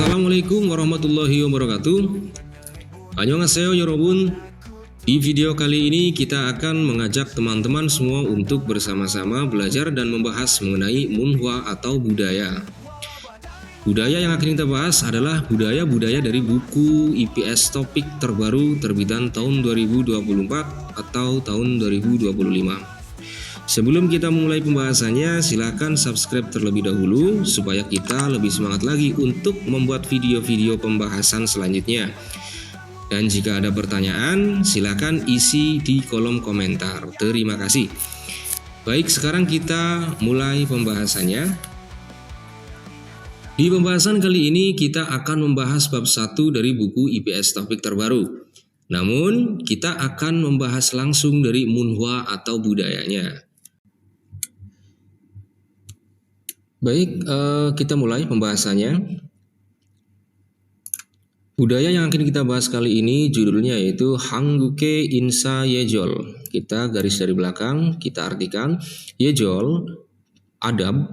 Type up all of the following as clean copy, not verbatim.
Assalamualaikum warahmatullahi wabarakatuh. Annyeonghaseyo yorobun. Di video kali ini kita akan mengajak teman-teman semua untuk bersama-sama belajar dan membahas mengenai Munhwa atau budaya. Budaya yang akan kita bahas adalah budaya-budaya dari buku IPS topik terbaru terbitan tahun 2024 atau tahun 2025. Sebelum kita mulai pembahasannya, silahkan subscribe terlebih dahulu supaya kita lebih semangat lagi untuk membuat video-video pembahasan selanjutnya. Dan jika ada pertanyaan, silahkan isi di kolom komentar. Terima kasih. Baik, sekarang kita mulai pembahasannya. Di pembahasan kali ini kita akan membahas bab 1 dari buku IPS topik terbaru. Namun, kita akan membahas langsung dari Munhwa atau budayanya. Baik, kita mulai pembahasannya. Budaya yang akan kita bahas kali ini judulnya yaitu Hangguke Insa Yejol. Kita garis dari belakang, kita artikan Yejol, adab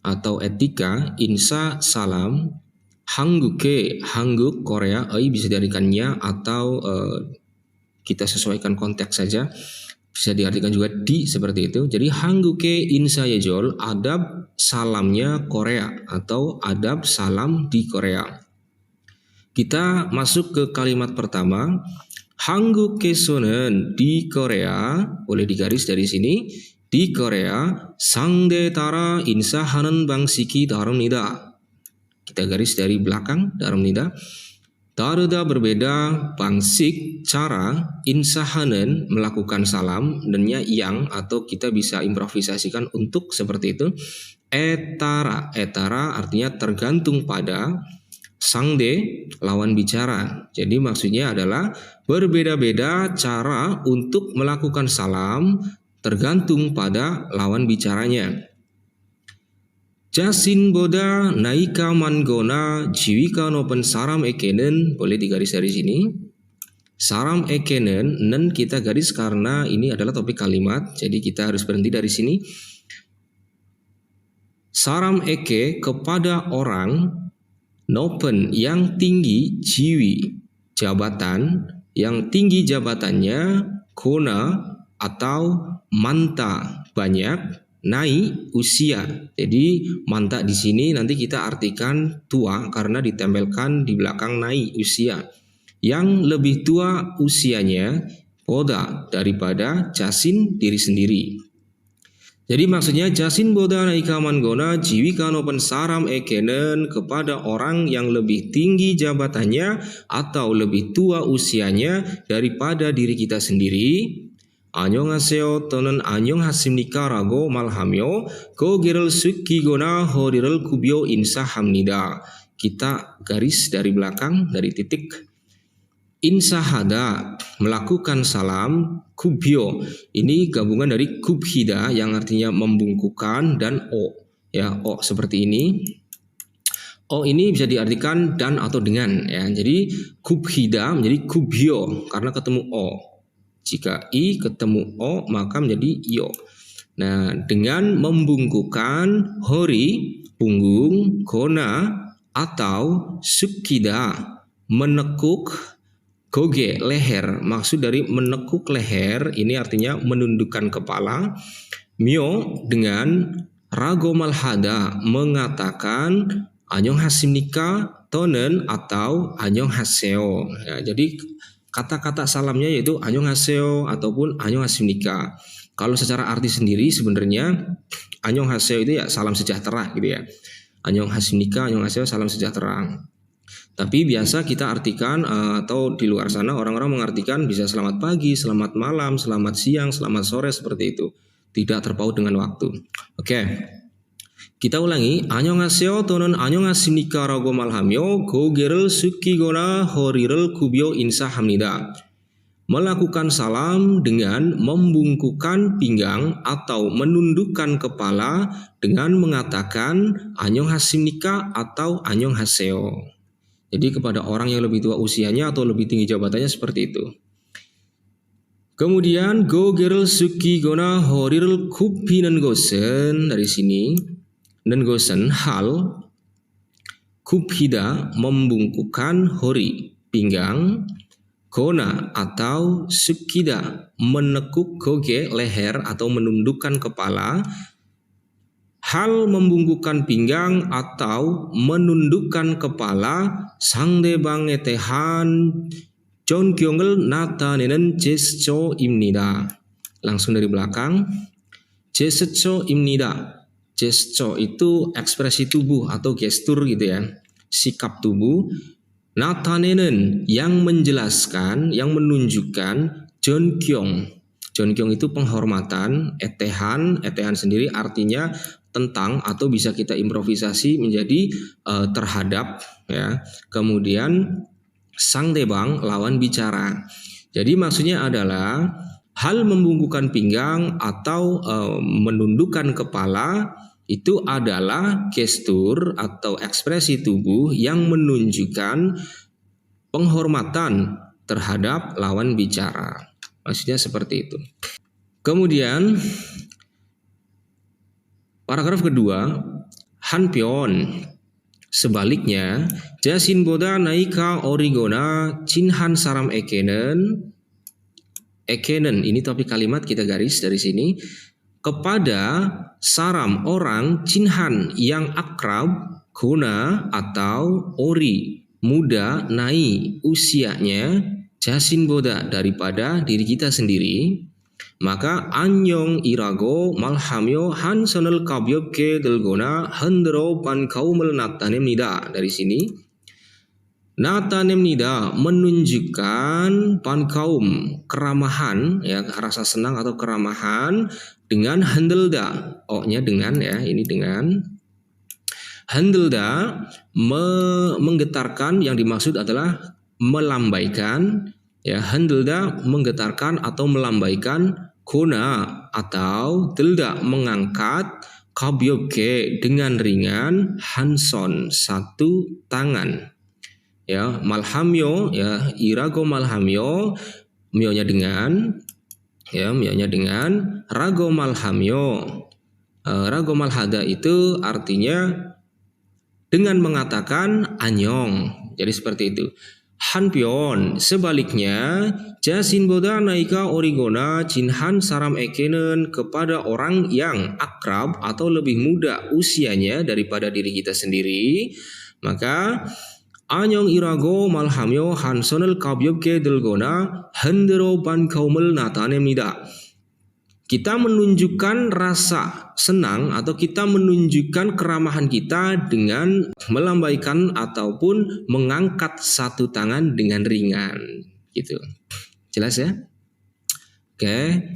atau etika, Insa salam, Hangguke, Hangguk Korea, bisa diartikannya atau kita sesuaikan konteks saja. Bisa diartikan juga di seperti itu. Jadi Hangguke Insa Yejol, adab salamnya Korea atau adab salam di Korea. Kita masuk ke kalimat pertama. Hanggukeso는 di Korea, boleh digaris dari sini. Di Korea, 상대 따라 인사하는 방식이 다릅니다. Kita garis dari belakang, da릅니다. Daruda berbeda, bangsik, cara, insahanen, melakukan salam, dannya yang atau kita bisa improvisasikan untuk seperti itu. Etara artinya tergantung pada, sangde, lawan bicara. Jadi maksudnya adalah berbeda-beda cara untuk melakukan salam tergantung pada lawan bicaranya. 자신보다 나이가 많거나 지위가 높은 사람에게는, boleh digaris dari sini. 사람에게는, nen kita garis karena ini adalah topik kalimat, jadi kita harus berhenti dari sini. 사람에게 kepada orang, 높은 yang tinggi, jiwi jabatan, yang tinggi jabatannya, gona atau manta banyak, naik usia. Jadi manta di sini nanti kita artikan tua karena ditempelkan di belakang naik usia. Yang lebih tua usianya boda daripada jasin diri sendiri. Jadi maksudnya jasin boda naika mangona jiwika nopen saram ekenen, kepada orang yang lebih tinggi jabatannya atau lebih tua usianya daripada diri kita sendiri. 안녕하세요 또는 안녕하십니까라고 말하며 고개를 숙이거나 허리를 굽혀 인사합니다. Kita garis dari belakang, dari titik. Insahada, melakukan salam. Kubyo, ini gabungan dari kubhida yang artinya membungkukan, dan o, ya o seperti ini. O ini bisa diartikan dan atau dengan, ya. Jadi kubhida menjadi kubyo karena ketemu o. Jika i ketemu o maka menjadi yo. Nah, dengan membungkukan, hori punggung, gona atau sukida menekuk, goge leher. Maksud dari menekuk leher ini artinya menundukkan kepala. Myo dengan ragomalhada mengatakan annyeonghasimnika tonen atau annyeonghaseyo. Ya, jadi kata-kata salamnya yaitu annyeonghaseyo ataupun annyeonghasimnika. Kalau secara arti sendiri sebenarnya annyeonghaseyo itu ya salam sejahtera gitu ya. Annyeonghasimnika, annyeonghaseyo salam sejahtera. Tapi biasa kita artikan atau di luar sana orang-orang mengartikan bisa selamat pagi, selamat malam, selamat siang, selamat sore seperti itu. Tidak terpaut dengan waktu. Oke. Kita ulangi, annyeonghaseyo 또는 annyeonghasimnikka라고 말하며 고개를 숙이거나 허리를 굽혀 인사합니다. Melakukan salam dengan membungkukkan pinggang atau menundukkan kepala dengan mengatakan annyeonghasimnikka atau annyeonghaseyo. Jadi kepada orang yang lebih tua usianya atau lebih tinggi jabatannya seperti itu. Kemudian gogerul sukigona horirul kupinen gosen, dari sini. Dan gosen hal kubhida membungkukkan hori pinggang, gona atau sukida menekuk goge leher atau menundukkan kepala, hal membungkukkan pinggang atau menundukkan kepala 상대방에 대한 존경을 나타내는 제스처입니다. Langsung dari belakang, 제스처입니다. Gesture itu ekspresi tubuh atau gestur gitu ya, sikap tubuh. 나타내는 yang menjelaskan, yang menunjukkan, 존경. 존경 itu penghormatan, etehan sendiri artinya tentang atau bisa kita improvisasi menjadi terhadap ya. Kemudian 상대방 lawan bicara. Jadi maksudnya adalah hal membungkukkan pinggang atau menundukkan kepala itu adalah gestur atau ekspresi tubuh yang menunjukkan penghormatan terhadap lawan bicara. Maksudnya seperti itu. Kemudian paragraf kedua, 한편 sebaliknya 자신보다 나이가 어리거나 진한 사람에게는 ekenen, ini topik kalimat kita garis dari sini, kepada saram orang cinhan yang akrab, guna atau ori muda nai usianya, jasin boda daripada diri kita sendiri, maka anyong irago malhamyo hansonel kabyobke delgona hendro pan kaumel natanemnida. Dari sini natanemnida menunjukkan pan kaum keramahan ya, rasa senang atau keramahan dengan handelda, o-nya dengan ya, ini dengan handelda menggetarkan, yang dimaksud adalah melambaikan ya, handelda menggetarkan atau melambaikan, guna atau delda mengangkat, kabyobke dengan ringan, hanson satu tangan. Ya, malhamyo ya, irago malhamyo, mionya dengan ya, mionya dengan, rago malhamyo. Rago malhada itu artinya dengan mengatakan anyong. Jadi seperti itu. 한편 sebaliknya jasin boda naika origona jinhan saram ekenen kepada orang yang akrab atau lebih muda usianya daripada diri kita sendiri, maka anyong irago malhamyo hansonel kabyobke delgona hendero ban kaumel natanemida. Kita menunjukkan rasa senang atau kita menunjukkan keramahan kita dengan melambaikan ataupun mengangkat satu tangan dengan ringan, gitu. Jelas ya? Oke.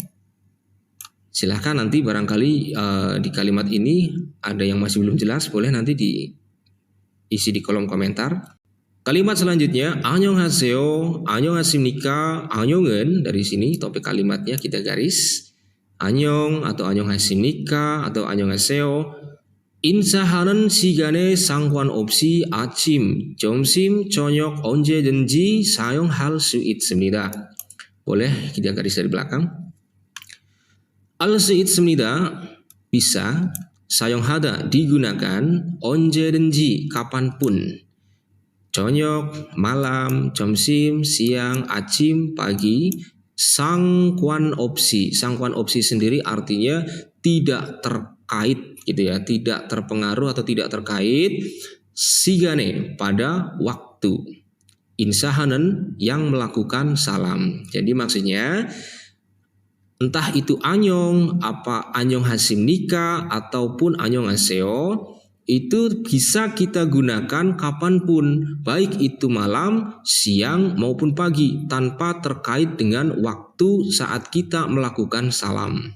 Silahkan nanti barangkali di kalimat ini ada yang masih belum jelas, boleh nanti diisi di kolom komentar. Kalimat selanjutnya, annyeonghaseyo, annyeonghasimnika, annyeong은, dari sini topik kalimatnya kita garis. Annyeong atau annyeonghasimnika atau annyeonghaseyo, 인사하는 시간에 상관없이 아침, 점심, 저녁 언제든지 사용할 수 있습니다. Boleh kita garis dari belakang. 할 수 있습니다, bisa, 사용하다 digunakan, 언제든지 kapanpun. 저녁, malam, 점심, siang, 아침, pagi, 상관없이. 상관없이 sendiri artinya tidak terkait gitu ya, tidak terpengaruh atau tidak terkait. 시간에 pada waktu. 인사하는 yang melakukan salam. Jadi maksudnya entah itu anyong, apa annyeonghasimnika ataupun annyeonghaseyo, itu bisa kita gunakan kapanpun, baik itu malam, siang maupun pagi, tanpa terkait dengan waktu saat kita melakukan salam.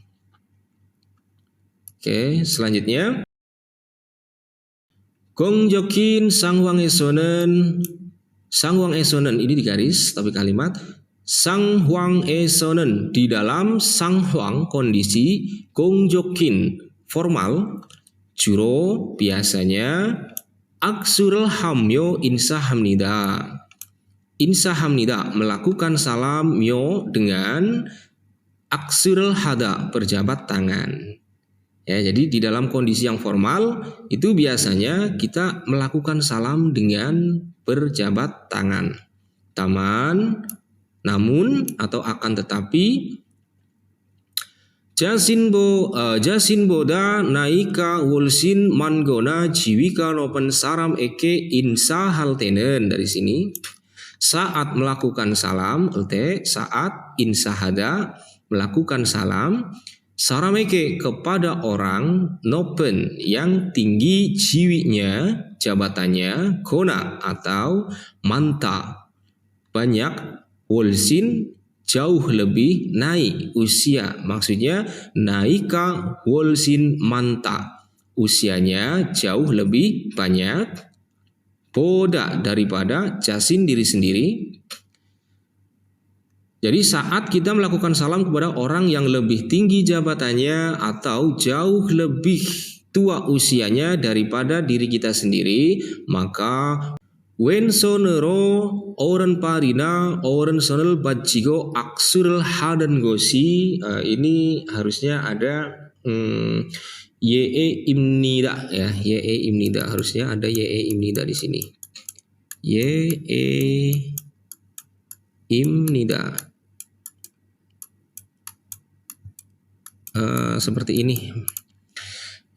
Oke, selanjutnya 공적인 상황에서는, 상황에서는 ini digaris tapi kalimat 상황에서는 di dalam 상황 kondisi, 공적인 formal, 주로 biasanya aksurul hamyo insahamnida. Insahamnida melakukan salam, myo dengan aksurul hada berjabat tangan. Ya, jadi di dalam kondisi yang formal itu biasanya kita melakukan salam dengan berjabat tangan. Taman, namun atau akan tetapi, jasinboda naika wulsin manggona jiwika nopen saram eke insa haltenen. Dari sini saat melakukan salam, saat insahada melakukan salam, sarameke kepada orang nopen yang tinggi jiwinya, jabatannya, kona atau manta, banyak, wolsin jauh lebih, naik usia, maksudnya naika wolsin manta, usianya jauh lebih banyak, boda daripada, jasin diri sendiri. Jadi saat kita melakukan salam kepada orang yang lebih tinggi jabatannya atau jauh lebih tua usianya daripada diri kita sendiri, maka wensonero oren parina oren sonel bajigo aksurel hadan gosi, ini harusnya ada ye imnida ya, ye imnida, harusnya ada ye imnida di sini. Ye imnida. Seperti ini.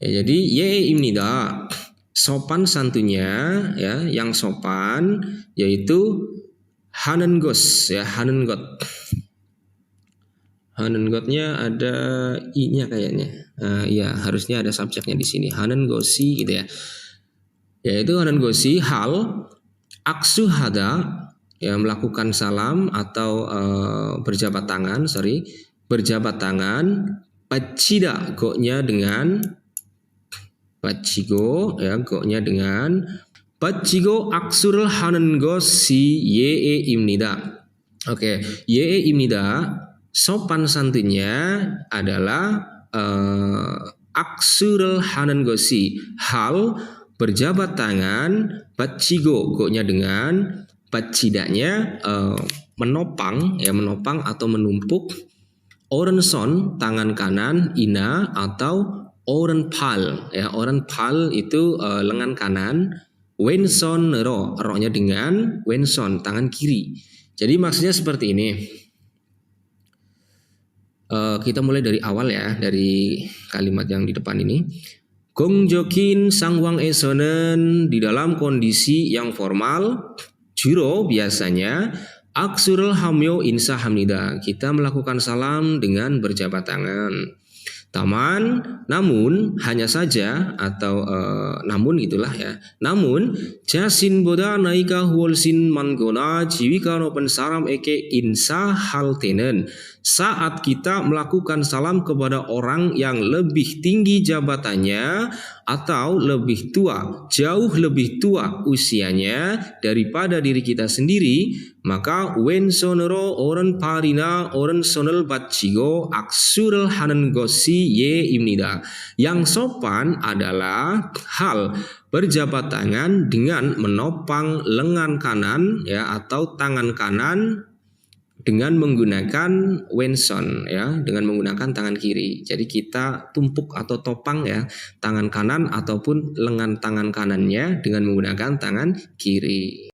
Ya, jadi ye imnida, sopan santunnya ya, yang sopan yaitu hanengos ya, hanengot. Hanengotnya ada i-nya kayaknya. Ya, harusnya ada subjeknya di sini. Hanengosi gitu ya. Yaitu hanengosi hal aksuhada ya, melakukan salam atau berjabat tangan, berjabat tangan, pacida go-nya dengan pacigo ya, go-nya dengan pacigo aksurul hanengosi ye imnida. Oke, ye imnida, sopan santunnya adalah aksurul hanengosi, hal berjabat tangan, pacigo go-nya dengan, pacidanya menopang ya, menopang atau menumpuk, orenson tangan kanan, ina atau oren pal ya, oren pal itu lengan kanan, wenson ro-nya dengan, wenson tangan kiri. Jadi maksudnya seperti ini. Kita mulai dari awal ya, dari kalimat yang di depan ini. Gongjokin sangwang esonen, di dalam kondisi yang formal, juro biasanya aksurul hamyo insa hamnida, kita melakukan salam dengan berjabat tangan. Taman, namun, hanya saja atau namun itulah ya. Namun jasin boda naika wolsin mangona jiwika no pensaram eke insa haltenen. Saat kita melakukan salam kepada orang yang lebih tinggi jabatannya atau lebih tua, jauh lebih tua usianya daripada diri kita sendiri, maka wen sonero oren parina oren sonel bacigo aksurel hanen gosi ye imnida. Yang sopan adalah hal berjabat tangan dengan menopang lengan kanan ya, atau tangan kanan dengan menggunakan wenson ya, dengan menggunakan tangan kiri. Jadi kita tumpuk atau topang ya, tangan kanan ataupun lengan tangan kanannya dengan menggunakan tangan kiri.